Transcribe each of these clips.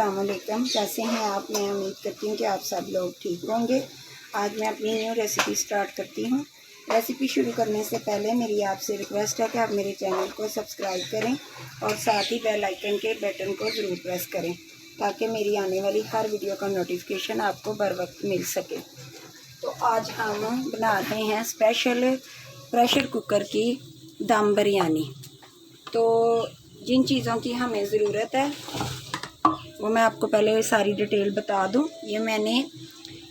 अस्सलाम वालेकुम। कैसे हैं आप? मैं उम्मीद करती हूँ कि आप सब लोग ठीक होंगे। आज मैं अपनी न्यू रेसिपी स्टार्ट करती हूँ। रेसिपी शुरू करने से पहले मेरी आपसे रिक्वेस्ट है कि आप मेरे चैनल को सब्सक्राइब करें और साथ ही बेल आइकन के बटन को ज़रूर प्रेस करें ताकि मेरी आने वाली हर वीडियो का नोटिफिकेशन आपको बर वक्त मिल सके। तो आज हम बना रहे हैं स्पेशल प्रेशर कुकर की दम बिरयानी। तो जिन चीज़ों की हमें ज़रूरत है वो मैं आपको पहले सारी डिटेल बता दूं। ये मैंने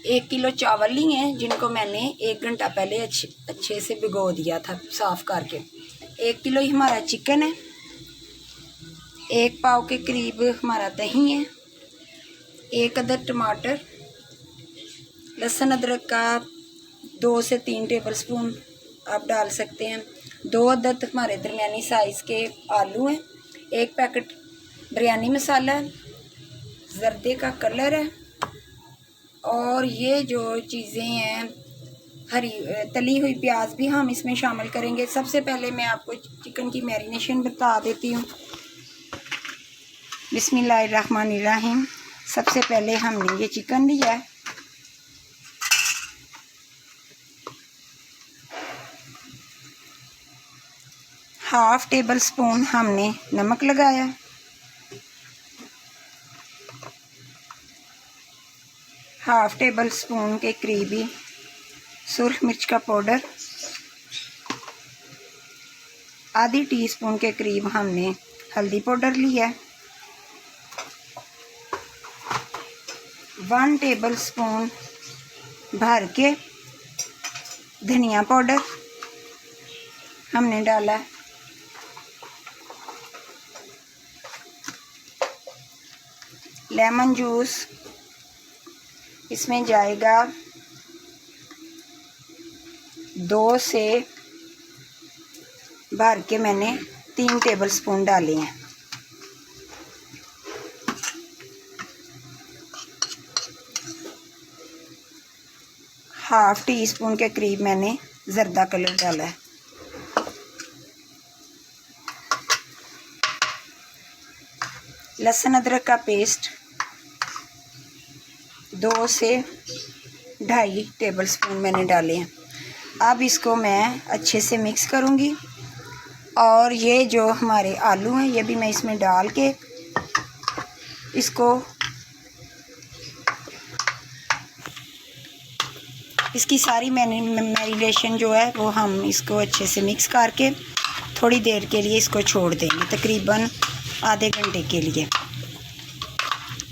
1 किलो चावल लिए हैं जिनको मैंने 1 घंटा पहले अच्छे से भिगो दिया था साफ़ करके। 1 किलो ही हमारा चिकन है, 1 पाव के करीब हमारा दही है, 1 अदद टमाटर, लहसुन अदरक का 2 से 3 टेबल स्पून आप डाल सकते हैं, 2 अदद हमारे दरमियानी साइज़ के आलू हैं, 1 पैकेट बिरयानी मसाला है, जर्दे का कलर है, और ये जो चीज़ें हैं हरी तली हुई प्याज भी हम इसमें शामिल करेंगे। सबसे पहले मैं आपको चिकन की मैरिनेशन बता देती हूँ। बिस्मिल्लाहिर्रहमानिर्रहीम। सबसे पहले हमने ये चिकन लिया है, हाफ टेबल स्पून हमने नमक लगाया, हाफ टेबल स्पून के करीबी सुर्ख मिर्च का पाउडर, आधी टीस्पून के करीब हमने हल्दी पाउडर लिया है, 1 टेबल स्पून भर के धनिया पाउडर हमने डाला, लेमन जूस इसमें जाएगा 2 से भर के मैंने 3 टेबल स्पून डाले हैं। हाफ टी स्पून के करीब मैंने जर्दा कलर डाला है। लहसुन अदरक का पेस्ट 2 से 2.5 टेबल स्पून मैंने डाले हैं। अब इसको मैं अच्छे से मिक्स करूंगी, और ये जो हमारे आलू हैं ये भी मैं इसमें डाल के इसकी सारी मैरिनेशन जो है वो हम इसको अच्छे से मिक्स करके थोड़ी देर के लिए इसको छोड़ देंगे, तकरीबन आधे घंटे के लिए।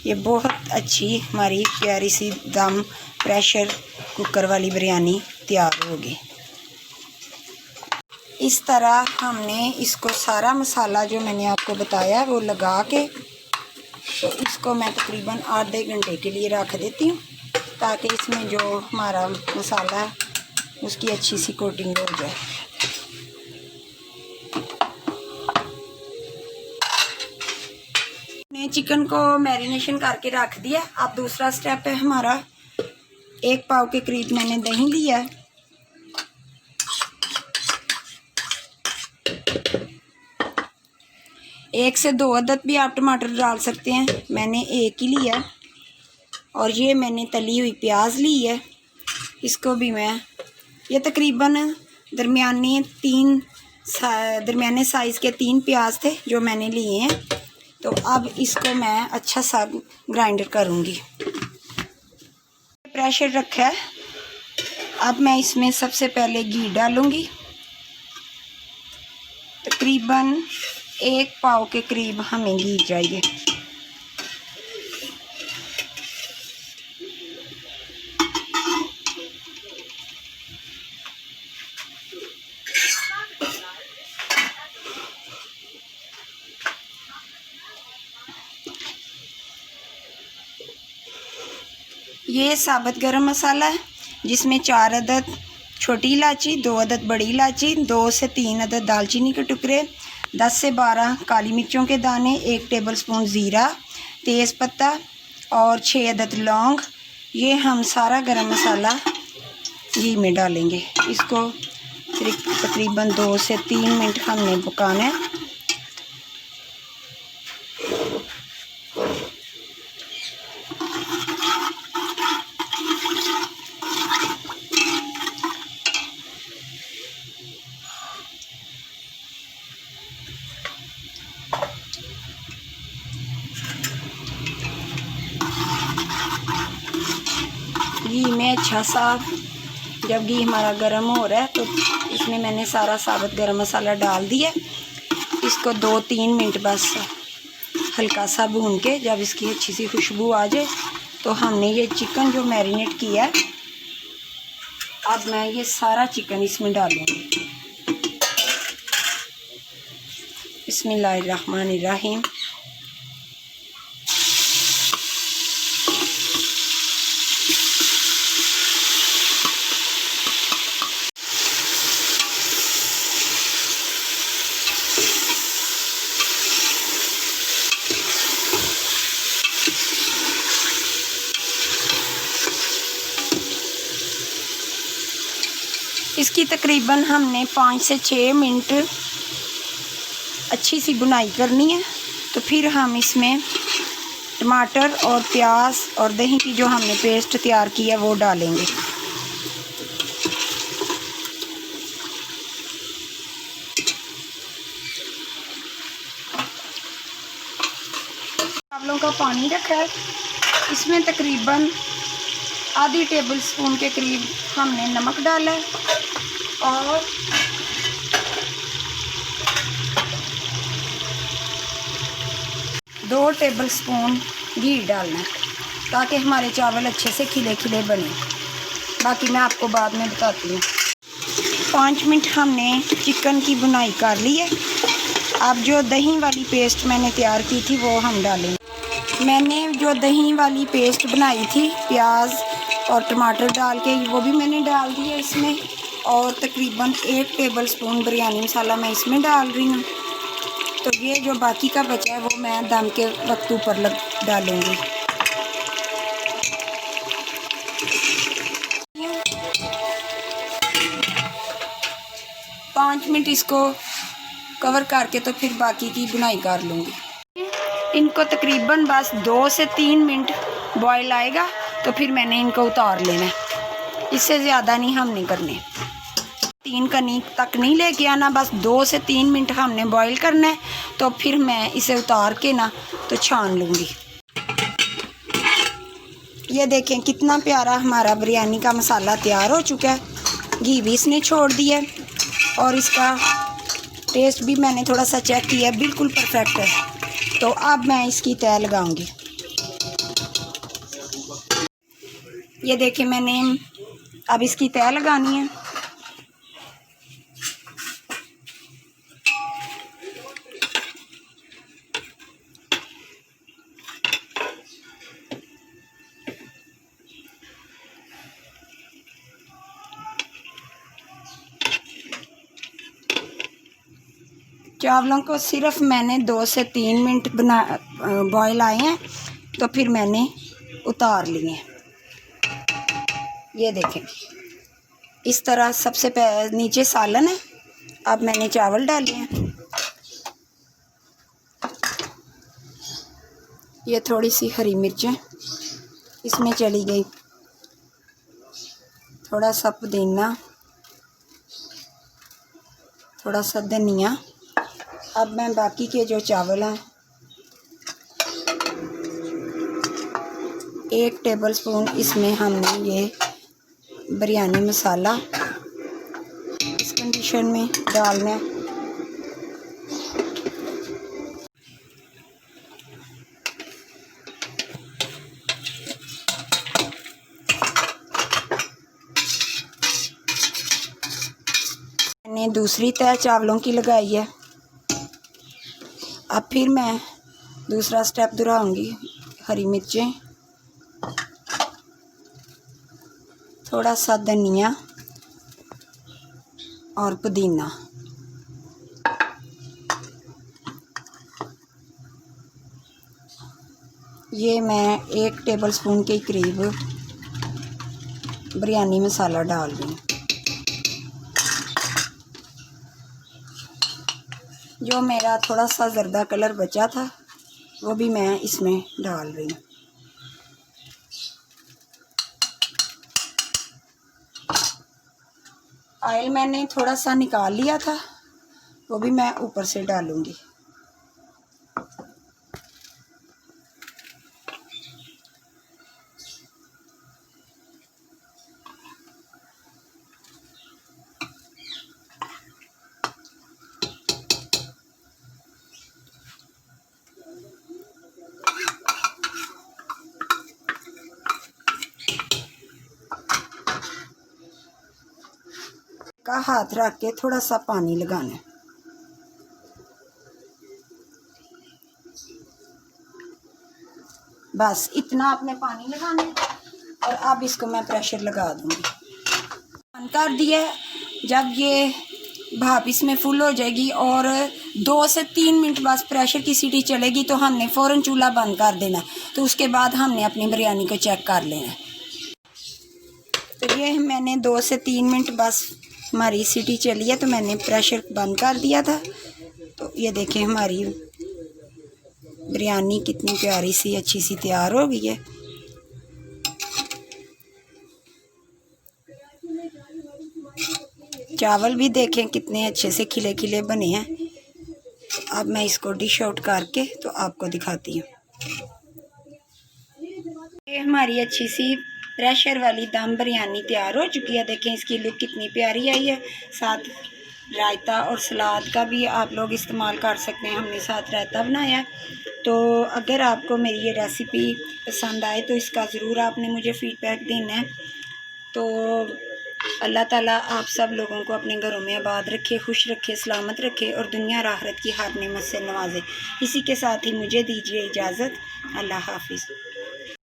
ये बहुत अच्छी हमारी प्यारी सी दम प्रेशर कुकर वाली बिरयानी तैयार होगी। इस तरह हमने इसको सारा मसाला जो मैंने आपको बताया वो लगा के, तो इसको मैं तकरीबन आधे घंटे के लिए रख देती हूँ ताकि इसमें जो हमारा मसाला है उसकी अच्छी सी कोटिंग हो जाए। मैंने चिकन को मैरिनेशन करके रख दिया। अब दूसरा स्टेप है हमारा, 1 पाव के करीब मैंने दही लिया है, एक से 2 अदद भी आप टमाटर डाल सकते हैं, मैंने 1 ही लिया है। और ये मैंने तली हुई प्याज ली है, इसको भी मैं, ये तकरीबन दरमियाने साइज़ के 3 प्याज थे जो मैंने लिए हैं। तो अब इसको मैं अच्छा सा ग्राइंडर करूँगी। प्रेशर रखा है, अब मैं इसमें सबसे पहले घी डालूँगी, तकरीबन 1 पाव के करीब हमें घी चाहिए। ये साबुत गरम मसाला है जिसमें 4 अदद छोटी इलायची, 2 अदद बड़ी इलायची, 2 से 3 अदद दालचीनी के टुकड़े, 10 से 12 काली मिर्चों के दाने, 1 टेबल स्पून ज़ीरा, तेज़ पत्ता और 6 अदद लौंग। ये हम सारा गरम मसाला घी में डालेंगे। इसको तकरीबन 2 से 3 मिनट हमने पकाना है। अच्छा सा। जब घी हमारा गर्म हो रहा है तो इसमें मैंने सारा साबुत गरम मसाला डाल दिया। इसको 2-3 मिनट बस हल्का सा भून के जब इसकी अच्छी सी खुशबू आ जाए तो हमने ये चिकन जो मैरिनेट किया है, अब मैं ये सारा चिकन इसमें डालूँगी। बिस्मिल्लाहिर्रहमानिर्रहीम। इसकी तकरीबन हमने 5 से 6 मिनट अच्छी सी बुनाई करनी है। तो फिर हम इसमें टमाटर और प्याज और दही की जो हमने पेस्ट तैयार की है वो डालेंगे। चावलों का पानी रखा है, इसमें तकरीबन आधी टेबल स्पून के करीब हमने नमक डाला है और दो टेबल स्पून घी डालना है ताकि हमारे चावल अच्छे से खिले खिले बने। बाकी मैं आपको बाद में बताती हूँ। 5 मिनट हमने चिकन की बुनाई कर ली है। अब जो दही वाली पेस्ट मैंने तैयार की थी वो हम डालेंगे। मैंने जो दही वाली पेस्ट बनाई थी प्याज और टमाटर डाल के, वो भी मैंने डाल दिया इसमें। और तकरीबन 1 टेबल स्पून बिरयानी मसाला मैं इसमें डाल रही हूँ। तो ये जो बाकी का बचा है वो मैं दम के वक्त ऊपर डालूँगी। 5 मिनट इसको कवर करके तो फिर बाकी की बुनाई कर लूँगी। इनको तकरीबन बस 2 से 3 मिनट बॉयल आएगा तो फिर मैंने इनको उतार लेना है। इससे ज़्यादा नहीं हमने करने, 3 कनी तक नहीं लेके आना, बस 2 से 3 मिनट हमने बॉईल करना है। तो फिर मैं इसे उतार के ना तो छान लूँगी। ये देखें कितना प्यारा हमारा बिरयानी का मसाला तैयार हो चुका है। घी भी इसने छोड़ दिया है और इसका टेस्ट भी मैंने थोड़ा सा चेक किया, बिल्कुल परफेक्ट है। तो अब मैं इसकी तय लगाऊंगी। ये देखें मैंने अब इसकी तय लगानी है। चावलों को सिर्फ मैंने 2 से 3 मिनट बॉयल आए हैं तो फिर मैंने उतार लिए। ये देखें इस तरह सबसे नीचे सालन है। अब मैंने चावल डाले हैं। ये थोड़ी सी हरी मिर्चें इसमें चली गई, थोड़ा सा पुदीना, थोड़ा सा धनिया। अब मैं बाकी के जो चावल हैं 1 टेबल स्पून इसमें हमने ये बिरयानी मसाला इस कंडीशन में डालना है। मैंने दूसरी तह चावलों की लगाई है। अब फिर मैं दूसरा स्टेप दोहराऊंगी। हरी मिर्चें, थोड़ा सा धनिया और पुदीना। ये मैं 1 टेबल स्पून के करीब बिरयानी मसाला डाल रही हूँ। जो मेरा थोड़ा सा ज़र्दा कलर बचा था वो भी मैं इसमें डाल रही हूँ। ऑयल मैंने थोड़ा सा निकाल लिया था, वो भी मैं ऊपर से डालूँगी। का हाथ रख के थोड़ा सा पानी लगाना है। बस इतना आपने पानी लगाना है और अब इसको मैं प्रेशर लगा दूंगी। बंद कर दिया। जब ये भाप इसमें फुल हो जाएगी और 2 से 3 मिनट बाद प्रेशर की सीटी चलेगी तो हमने फ़ौरन चूल्हा बंद कर देना। तो उसके बाद हमने अपनी बिरयानी को चेक कर लेना। तो ये मैंने 2 से 3 मिनट बस हमारी सीटी चली है तो मैंने प्रेशर बंद कर दिया था। तो ये देखें हमारी बिरयानी कितनी प्यारी सी अच्छी सी तैयार हो गई है। चावल भी देखें कितने अच्छे से खिले खिले बने हैं। अब मैं इसको डिश आउट करके तो आपको दिखाती हूँ। ये हमारी अच्छी सी प्रेशर वाली दम बिरयानी तैयार हो चुकी है। देखें इसकी लुक कितनी प्यारी आई है। साथ रायता और सलाद का भी आप लोग इस्तेमाल कर सकते हैं। हमने साथ रायता बनाया है। तो अगर आपको मेरी ये रेसिपी पसंद आए तो इसका ज़रूर आपने मुझे फ़ीडबैक देना है। तो अल्लाह ताला आप सब लोगों को अपने घरों में आबाद रखे, खुश रखे, सलामत रखे और दुनिया और आखिरत की हर नेमत से नवाजे। इसी के साथ ही मुझे दीजिए इजाज़त। अल्लाह हाफिज़।